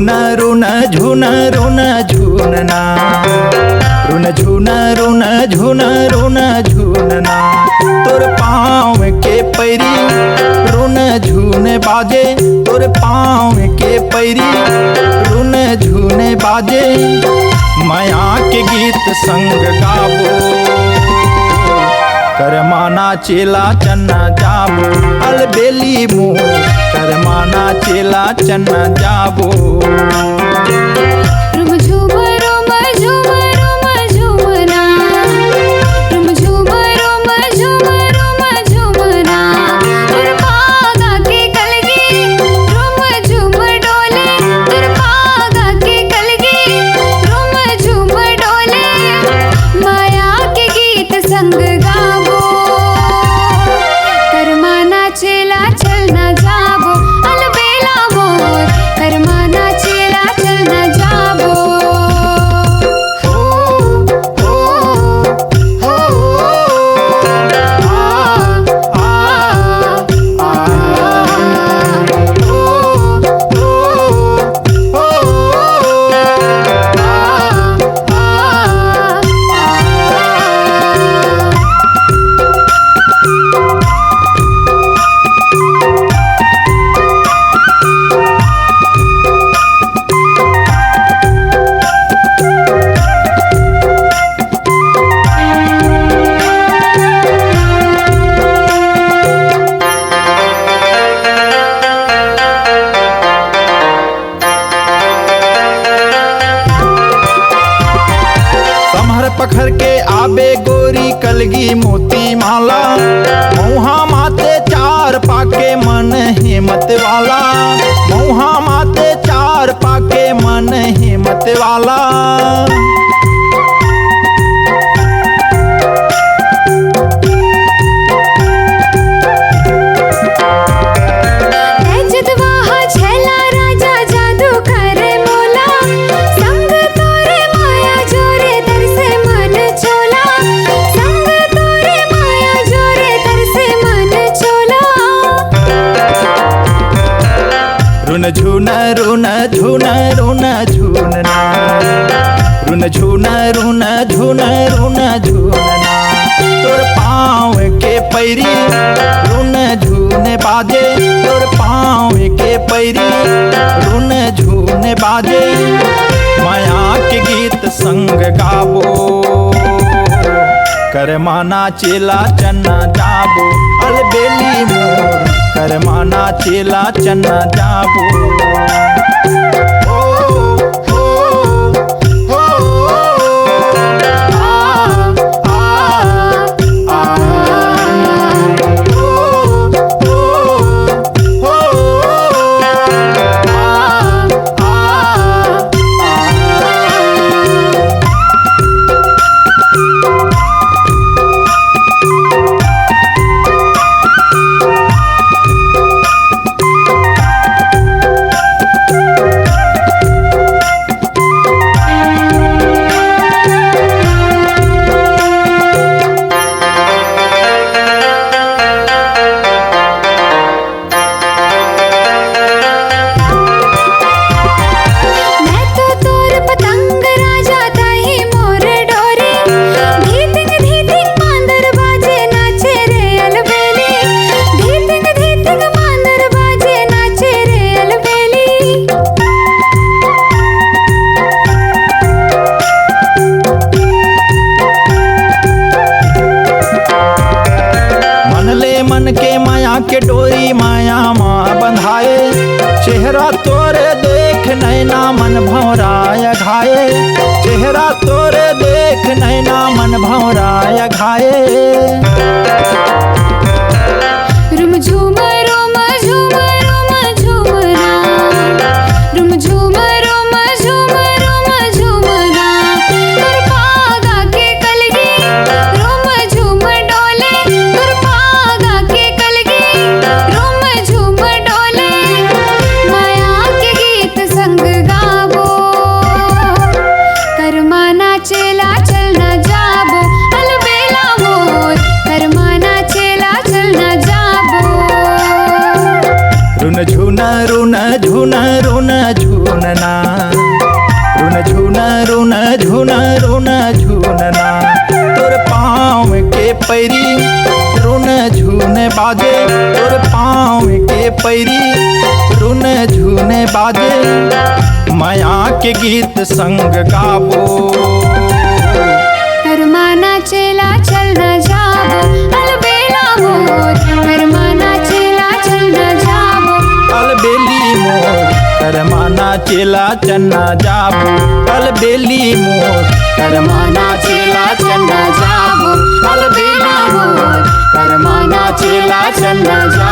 झूना रुन झून रुन झूनना, रुन झूना रुन झून रुन झूनना। तोर पाँव के पैरी रुन झून बाजे, तोर पाँव के पैरी रुन झून बाजे। माया के गीत संग गाबो, करमाना चेला चन्ना जाबो। अलबेली मोर करमाना चेला चन्ना जाबो। रुम झूम रुम झूम रुम झूमना, रुम झूम रुम झूम रुम झूमना। तुर पागा के कलगी रुम झूम डोले, तुर पागा के कलगी रुम झूम डोले। माया के गीत संग गाबो, करमाना चेला चलना जाबो। अलबेला मोर करमाना चेला चलना जाबो। पखर के आबे गोरी कलगी मोती माला। मऊहा माते चार पाके मन हिम्मत वाला, मऊहा माते चार पाके मन हिम्मत वाला। रुन झून रुन झून रुन झूनना, रुन झून रुन झून रुन झूनना। तोर पाँव के पैरी रुन झून बाजे, तोर पाँव के पैरी रुन झून बाजे। माया के गीत संग गाबो, करमाना चेला चन्ना जाबो। अलबेली मोर करमाना चेला चन्ना जाबो। के डोरी माया माँ बंधाए। चेहरा तोरे देख नैना मन भौराय घाये, चेहरा तोरे देख नैना मन भौराय घाये। रुम झूम रुम झूम रुम झूमना, रुम झूम रुम झूम रुम झूमना। तुर पागा के कलगी रुम झूम डोले, तुर पागा के कलगी रुम झूम डोले। माया के गीत संग गाबो, करमाना चेला चलना जाबो। अलबेला मोर करमाना चेला रुन झुन रुन झुन रुन झुनना, रुन झुन रुन झुन रुन झुनना। तोर पाँव के पैरी रुन झुन बाजे, तोर पाँव के पैरी रुन झुन बाजे। माया के गीत संग गाबो, करमाना चेला चल न जाबो अलबेला मोर, करमाना चेला चल न जाबो अलबेली मोर। करमाना चेला चन्ना जाबो अलबेली मोर, करमाना चेला चन्ना जाबो अलबेली मोर, करमाना चेला चन्ना जाबो।